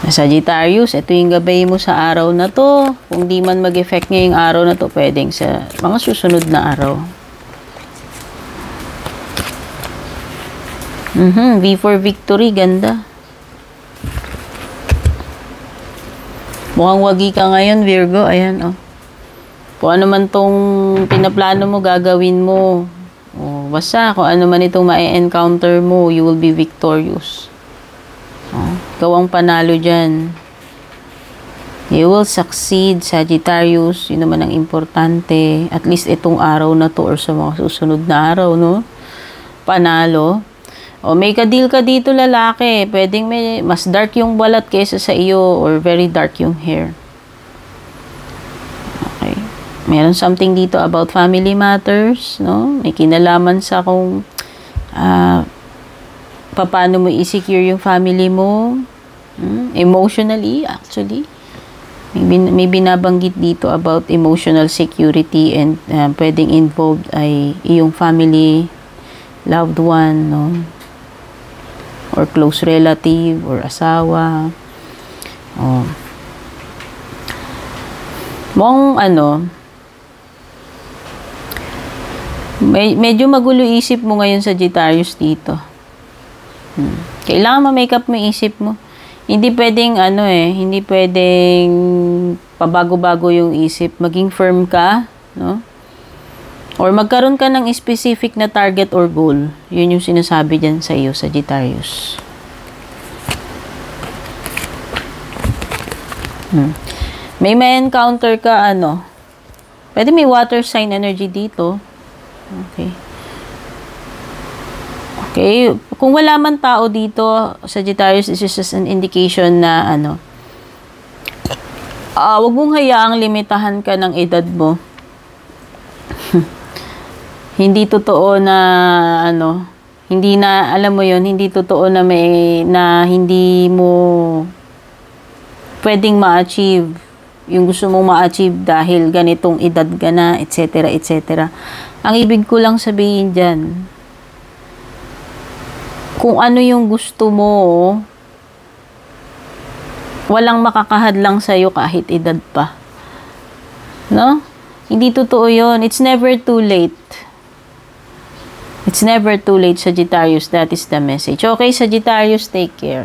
Sagittarius, ito yung gabay mo sa araw na to. Kung di man mag-effect ngayong araw na to, pwedeng sa mga susunod na araw. V for victory, ganda. Mukhang wagi ka ngayon, Virgo. Ayan, oh. Kung ano man tong pinaplano mo, gagawin mo. Oh, basta, kung ano man itong ma-encounter mo, you will be victorious. Oh, ikaw ang panalo dyan. You will succeed, Sagittarius. Yun naman ang importante. At least itong araw na to or sa mga susunod na araw, no? Panalo. O, may ka-deal ka dito, lalaki. Pwedeng mas dark yung balat kaysa sa iyo or very dark yung hair. Okay. Meron something dito about family matters, no? May kinalaman sa kung paano mo i-secure yung family mo. Emotionally, actually. May binabanggit dito about emotional security and pwedeng involved ay iyong family, loved one, no? Or close relative, or asawa. Oh. Mong medyo magulo isip mo ngayon, Sagittarius, dito. Kailangan ma-make up mo isip mo. Hindi pwedeng hindi pwedeng pabago-bago yung isip. Maging firm ka, no? Or magkaroon ka ng specific na target or goal. Yun yung sinasabi dyan sa iyo, Sagittarius. May encounter ka, pwede may water sign energy dito. Okay. Okay. Kung wala man tao dito, Sagittarius, this is just an indication na, wag mong hayaang limitahan ka ng edad mo. Hindi totoo na hindi na alam mo yon, hindi totoo na hindi mo pwedeng ma-achieve yung gusto mong ma-achieve dahil ganitong edad ka na, etc., etc. Ang ibig ko lang sabihin diyan, kung ano yung gusto mo, walang makakahadlang sa iyo kahit edad pa. No? Hindi totoo yon. It's never too late. It's never too late, Sagittarius. That is the message. Okay, Sagittarius, take care.